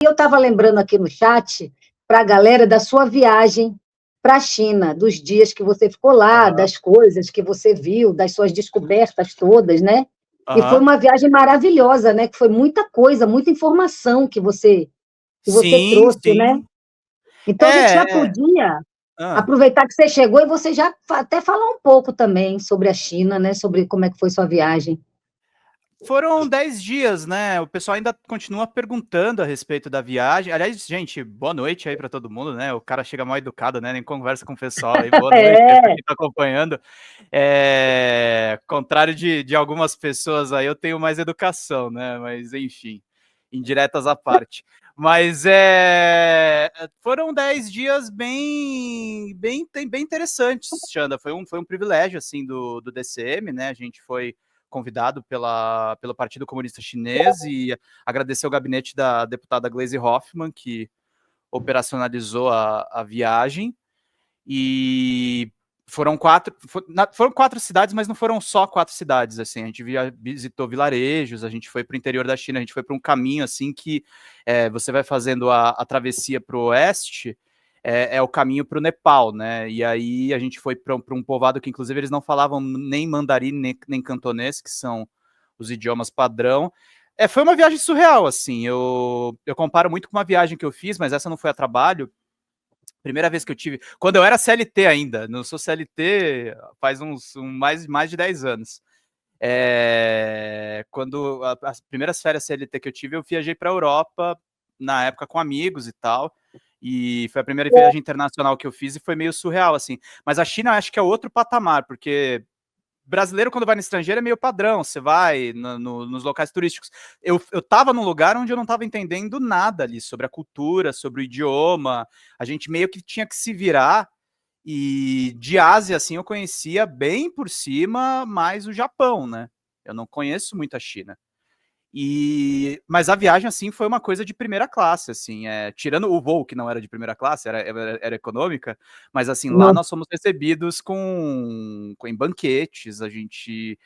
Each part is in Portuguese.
eu estava lembrando aqui no chat para a galera da sua viagem para a China, dos dias que você ficou lá, Aham, das coisas que você viu, das suas descobertas todas, né? E foi aham. uma viagem maravilhosa, né? Que foi muita coisa, muita informação que você Sim, trouxe, né? sim. Então a gente já É, é. podia Ah. aproveitar que você chegou e você já até falar um pouco também sobre a China, né? Sobre como é que foi sua viagem. Foram 10 dias, né? O pessoal ainda continua perguntando a respeito da viagem. Aliás, gente, boa noite aí para todo mundo, né? O cara chega mal educado, né? Nem conversa com o pessoal aí. Boa noite aí para É, quem tá acompanhando. Contrário de algumas pessoas aí, eu tenho mais educação, né? Mas enfim, indiretas à parte. Mas foram 10 dias bem interessantes, Xanda. Foi um privilégio, assim, do DCM, né? A gente foi convidado pelo Partido Comunista Chinês e agradecer o gabinete da deputada Gleisi Hoffmann, que operacionalizou a viagem. E foram 4 cidades, mas não foram só 4 cidades. Assim, a gente visitou vilarejos, a gente foi para o interior da China, a gente foi para um caminho assim que você vai fazendo a travessia para o oeste. É o caminho para o Nepal, né? E aí a gente foi para um povoado que, inclusive, eles não falavam nem mandarim, nem cantonês, que são os idiomas padrão. Foi uma viagem surreal, assim. Eu comparo muito com uma viagem que eu fiz, mas essa não foi a trabalho. Primeira vez que eu tive. Quando eu era CLT ainda, não sou CLT faz mais de 10 anos. Quando as primeiras férias CLT que eu tive, eu viajei para a Europa, na época com amigos e tal. E foi a primeira viagem internacional que eu fiz e foi meio surreal, assim. Mas a China acho que é outro patamar, porque brasileiro, quando vai no estrangeiro, é meio padrão. Você vai nos locais turísticos. Eu tava num lugar onde eu não tava entendendo nada ali sobre a cultura, sobre o idioma. A gente meio que tinha que se virar. E de Ásia, assim, eu conhecia bem por cima mais o Japão, né? Eu não conheço muito a China. Mas a viagem, assim, foi uma coisa de primeira classe, assim, tirando o voo, que não era de primeira classe, era econômica, mas, assim, lá não, nós fomos recebidos em banquetes, e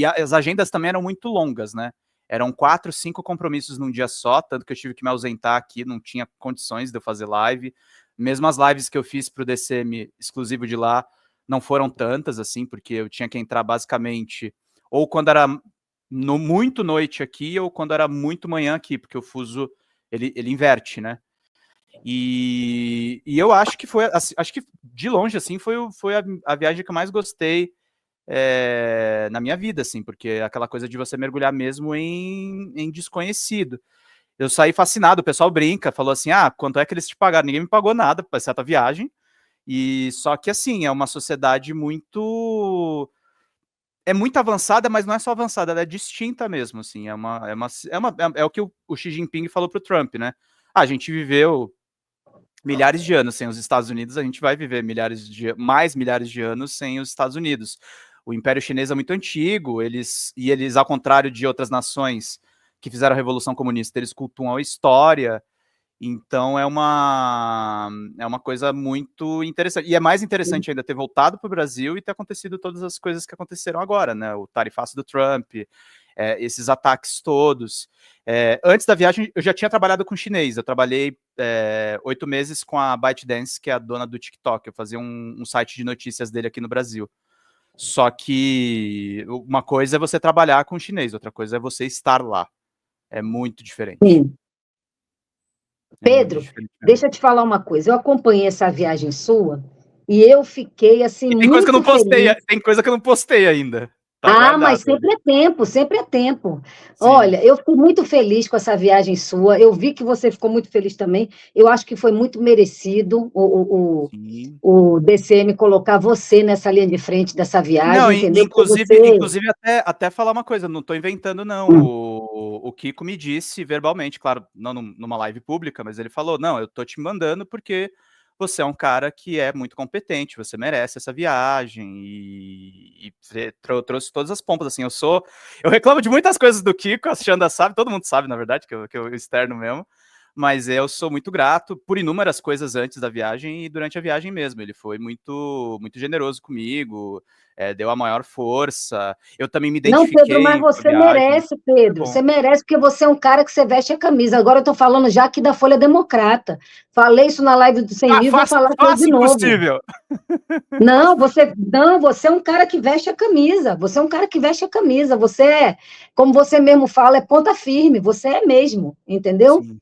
as agendas também eram muito longas, né? Eram 4, 5 compromissos num dia só, tanto que eu tive que me ausentar aqui, não tinha condições de eu fazer live. Mesmo as lives que eu fiz para o DCM exclusivo de lá, não foram tantas, assim, porque eu tinha que entrar basicamente ou quando era muito noite aqui ou quando era muito manhã aqui, porque o fuso ele inverte, né? E eu acho que foi, assim, acho que de longe assim foi a viagem que eu mais gostei na minha vida, assim, porque é aquela coisa de você mergulhar mesmo em desconhecido. Eu saí fascinado, o pessoal brinca, falou assim: ah, quanto é que eles te pagaram? Ninguém me pagou nada para essa viagem. E só que assim, é uma sociedade muito avançada, mas não é só avançada, ela é distinta mesmo, assim, é o que o Xi Jinping falou pro Trump, né? A gente viveu milhares de anos sem os Estados Unidos, a gente vai viver mais milhares de anos sem os Estados Unidos. O Império Chinês é muito antigo, eles, ao contrário de outras nações que fizeram a Revolução Comunista, eles cultuam a história, então é uma coisa muito interessante. E é mais interessante ainda ter voltado para o Brasil e ter acontecido todas as coisas que aconteceram agora, né? O tarifaço do Trump, esses ataques todos. Antes da viagem, eu já tinha trabalhado com chinês. Eu trabalhei 8 meses com a ByteDance, que é a dona do TikTok. Eu fazia um site de notícias dele aqui no Brasil. Só que uma coisa é você trabalhar com chinês, outra coisa é você estar lá. É muito diferente. sim. É muito Pedro, diferente mesmo. deixa eu te falar uma coisa. Eu acompanhei essa viagem sua e eu fiquei assim E tem coisa que eu não muito postei, feliz. tem coisa que eu não postei ainda. Tá Ah, mas guardado ali. sempre é tempo, sempre é tempo. Sim, Olha, eu fico muito feliz com essa viagem sua. Eu vi que você ficou muito feliz também. Eu acho que foi muito merecido sim. o DCM colocar você nessa linha de frente dessa Não, viagem, entendeu? Porque inclusive, você. inclusive até falar uma coisa, não tô inventando não. O Kiko me disse verbalmente, claro, não numa live pública, mas ele falou: "Não, eu tô te mandando porque você é um cara que é muito competente, você merece essa viagem", e você trouxe todas as pompas, assim, eu reclamo de muitas coisas do Kiko, a Xanda sabe, todo mundo sabe, na verdade, que eu externo mesmo, mas eu sou muito grato por inúmeras coisas antes da viagem e durante a viagem mesmo. Ele foi muito, muito generoso comigo, deu a maior força. Eu também me Não, Pedro, mas identifiquei com a você viagem. merece, Foi Pedro. bom. Você merece porque você é um cara que você veste a camisa. Agora eu estou falando já aqui da Folha Democrata. Falei isso na live do 100 mil e vou falar aqui de Faça novo. impossível. Você é um cara que veste a camisa. Você é um cara que veste a camisa. Você é, como você mesmo fala, é ponta firme. Você é mesmo, entendeu? Sim.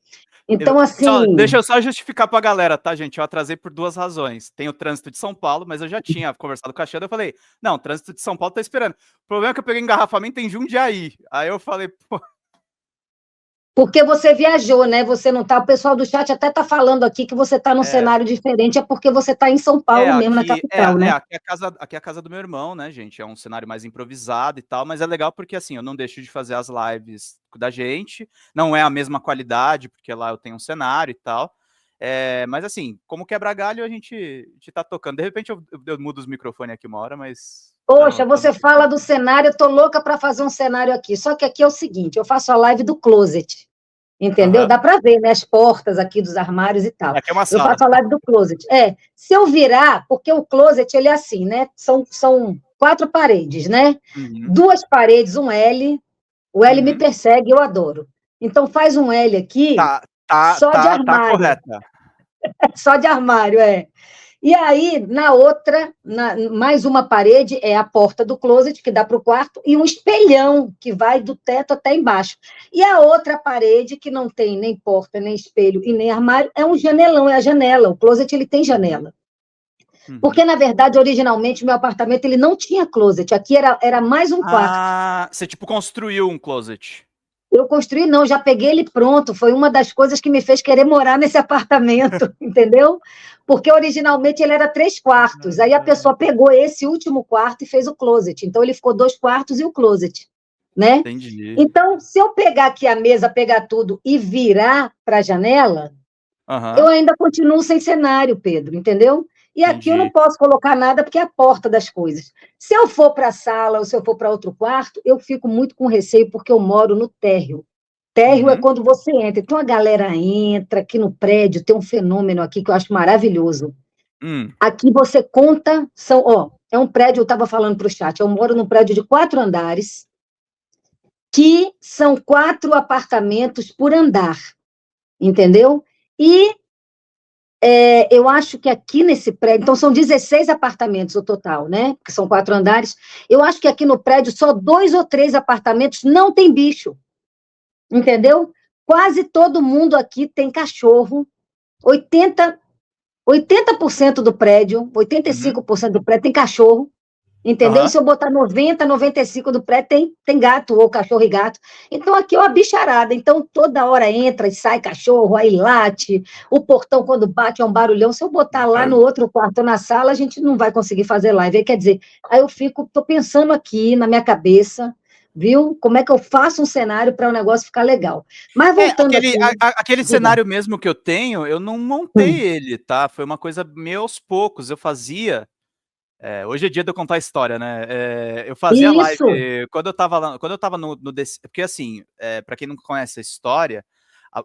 Então, assim, Deixa eu só justificar pra galera, tá, gente? Eu atrasei por 2 razões. Tem o trânsito de São Paulo, mas eu já tinha conversado com a Xanda, eu falei, não, o trânsito de São Paulo tá esperando. O problema é que eu peguei engarrafamento em Jundiaí. Aí eu falei, pô, porque você viajou, né? Você não tá. O pessoal do chat até tá falando aqui que você tá num é, cenário diferente, é porque você tá em São Paulo mesmo, na capital, né? aqui é a casa do meu irmão, né, gente? É um cenário mais improvisado e tal, mas é legal porque, assim, eu não deixo de fazer as lives da gente, não é a mesma qualidade, porque lá eu tenho um cenário e tal, mas, assim, como quebra galho, a gente tá tocando. De repente eu mudo os microfones aqui uma hora, mas Poxa, você fala do cenário, eu tô louca para fazer um cenário aqui. Só que aqui é o seguinte, eu faço a live do closet, entendeu? Aham. Dá para ver, né, as portas aqui dos armários e tal. Aqui é uma Eu sala. faço a live do closet. Se eu virar, porque o closet ele é assim, né? São 4 paredes, né? Uhum. 2 paredes, um L. O L me Uhum. persegue, eu adoro. Então faz um L aqui, só de Tá armário, correta. só de armário, é. E aí, na outra, mais uma parede é a porta do closet, que dá para o quarto, e um espelhão, que vai do teto até embaixo. E a outra parede, que não tem nem porta, nem espelho e nem armário, é um janelão, é a janela. O closet ele tem janela. Uhum. Porque, na verdade, originalmente, meu apartamento ele não tinha closet. Aqui era mais um quarto. Ah, você tipo construiu um closet. Eu construí, não, já peguei ele pronto. Foi uma das coisas que me fez querer morar nesse apartamento, entendeu? Porque originalmente ele era 3 quartos. Aí a pessoa pegou esse último quarto e fez o closet. Então ele ficou 2 quartos e o closet, né? Entendi. Então, se eu pegar aqui a mesa, pegar tudo e virar para a janela, eu Aham, ainda continuo sem cenário, Pedro, entendeu? E aqui eu não entendi. posso colocar nada porque é a porta das coisas. Se eu for para a sala ou se eu for para outro quarto, eu fico muito com receio porque eu moro no térreo. Térreo é Uhum. quando você entra. Então a galera entra aqui no prédio, tem um fenômeno aqui que eu acho maravilhoso. Hum. Aqui você conta, é um prédio, eu estava falando para o chat, eu moro num prédio de 4 andares, que são 4 apartamentos por andar, entendeu? E eu acho que aqui nesse prédio, então são 16 apartamentos o total, né? Que são 4 andares. Eu acho que aqui no prédio só 2 ou 3 apartamentos não tem bicho, entendeu? Quase todo mundo aqui tem cachorro. 80, 80% do prédio, Uhum. 85% do prédio tem cachorro. Entendeu? E Aham. se eu botar 90, 95 do prédio, tem gato, ou cachorro e gato. Então, aqui é uma bicharada. Então, toda hora entra e sai cachorro, aí late. O portão, quando bate, é um barulhão. Se eu botar lá no outro quarto, na sala, a gente não vai conseguir fazer live. Aí, quer dizer, aí eu tô pensando aqui na minha cabeça, viu? Como é que eu faço um cenário para o negócio ficar legal. Mas voltando aqui, Aquele diga. cenário mesmo que eu tenho, eu não montei Hum. ele, tá? Foi uma coisa meio aos poucos. Eu fazia. Hoje é dia de eu contar a história, né? Eu fazia live Isso, quando eu tava lá, quando eu tava no DC, porque assim, para quem não conhece a história,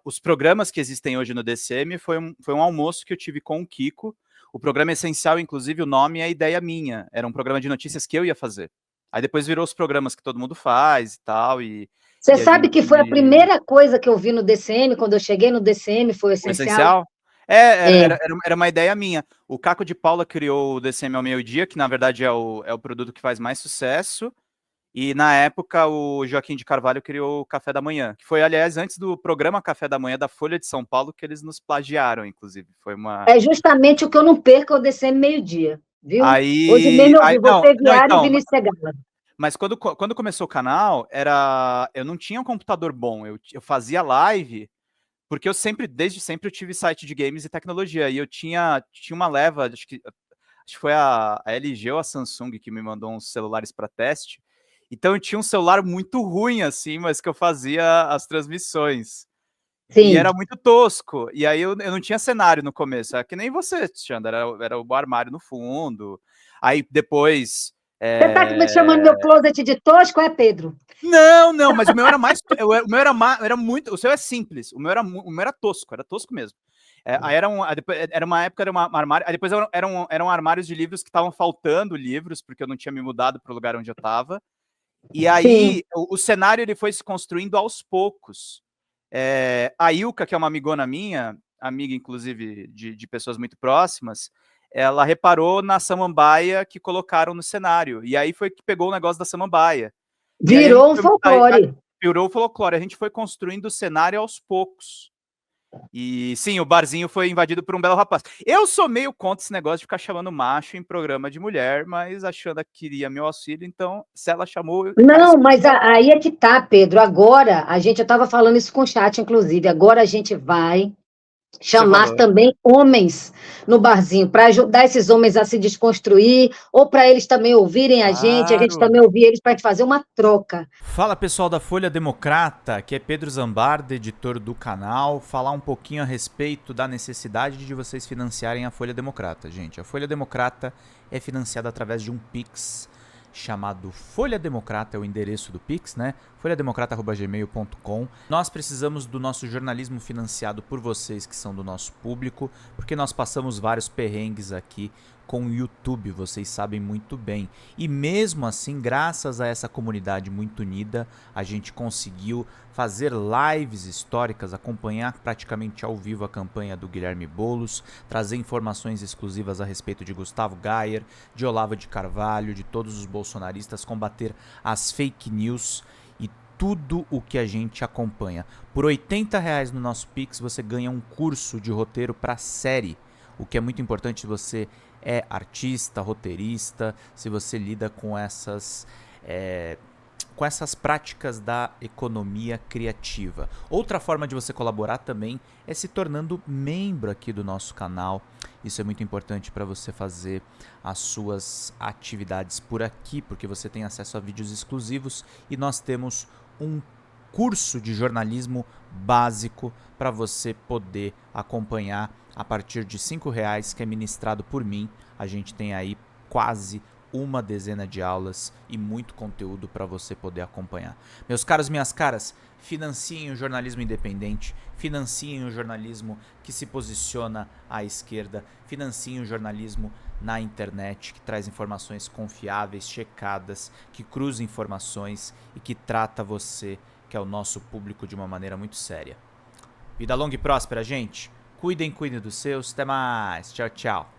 os programas que existem hoje no DCM foi um almoço que eu tive com o Kiko. O programa Essencial, inclusive, o nome é ideia minha. Era um programa de notícias que eu ia fazer. Aí depois virou os programas que todo mundo faz e tal, você e a sabe gente. que foi a primeira coisa que eu vi no DCM, quando eu cheguei no DCM, foi o O essencial? Essencial? É, Era uma ideia minha. O Caco de Paula criou o DCM ao meio-dia, que na verdade é o produto que faz mais sucesso. E na época o Joaquim de Carvalho criou o Café da Manhã, que foi, aliás, antes do programa Café da Manhã da Folha de São Paulo, que eles nos plagiaram, inclusive. Foi uma. é justamente o que eu não perco é o DCM meio-dia, viu? Hoje Aí. mesmo eu vi você, Não, Viário e então, Vinícius Segala. mas quando começou o canal, eu não tinha um computador bom. Eu fazia live. Porque eu sempre, desde sempre, eu tive site de games e tecnologia. E eu tinha uma leva, acho que foi a LG ou a Samsung que me mandou uns celulares para teste. Então eu tinha um celular muito ruim, assim, mas que eu fazia as transmissões. E Sim, era muito tosco. E aí eu não tinha cenário no começo. É que nem você, Xander, era o armário no fundo. Aí depois Você tá me chamando meu closet de tosco, é, Pedro? Não, mas o meu era mais. O meu era muito. O seu é simples. O meu era tosco, era tosco mesmo. Aí era uma época, era uma armário. Aí depois eram armários de livros que estavam faltando livros, porque eu não tinha me mudado para o lugar onde eu estava. E Sim. aí o cenário ele foi se construindo aos poucos. A Ilka, que é uma amigona minha, amiga inclusive de pessoas muito próximas, ela reparou na samambaia que colocaram no cenário. E aí foi que pegou o negócio da samambaia. E aí Virou um folclore. virou o folclore. A gente foi construindo o cenário aos poucos. E sim, o barzinho foi invadido por um belo rapaz. Eu sou meio contra esse negócio de ficar chamando macho em programa de mulher, mas a Xanda queria meu auxílio, então se ela chamou, cara, Não, mas aí é que tá, Pedro. Agora, eu estava falando isso com o chat, inclusive. Agora a gente vai você chamar falou. também homens no barzinho, para ajudar esses homens a se desconstruir, ou para eles também ouvirem a gente Claro. também ouvir eles, para a gente fazer uma troca. Fala pessoal da Folha Democrata, que é Pedro Zambarda, editor do canal, falar um pouquinho a respeito da necessidade de vocês financiarem a Folha Democrata, gente. A Folha Democrata é financiada através de um Pix chamado Folha Democrata, é o endereço do Pix, né? folhademocrata@gmail.com. Nós precisamos do nosso jornalismo financiado por vocês que são do nosso público, porque nós passamos vários perrengues aqui com o YouTube, vocês sabem muito bem. E mesmo assim, graças a essa comunidade muito unida, a gente conseguiu fazer lives históricas, acompanhar praticamente ao vivo a campanha do Guilherme Boulos, trazer informações exclusivas a respeito de Gustavo Gayer, de Olavo de Carvalho, de todos os bolsonaristas, combater as fake news e tudo o que a gente acompanha. Por R$80 no nosso Pix você ganha um curso de roteiro para série, o que é muito importante se você é artista, roteirista, se você lida com essas práticas da economia criativa. Outra forma de você colaborar também é se tornando membro aqui do nosso canal. Isso é muito importante para você fazer as suas atividades por aqui, porque você tem acesso a vídeos exclusivos e nós temos um curso de jornalismo básico para você poder acompanhar a partir de R$5, que é ministrado por mim. A gente tem aí quase uma dezena de aulas e muito conteúdo para você poder acompanhar. Meus caros, minhas caras, financiem o jornalismo independente, financiem o jornalismo que se posiciona à esquerda, financiem o jornalismo na internet, que traz informações confiáveis, checadas, que cruza informações e que trata você, que é o nosso público, de uma maneira muito séria. Vida longa e próspera, gente. Cuidem dos seus. Até mais. Tchau, tchau.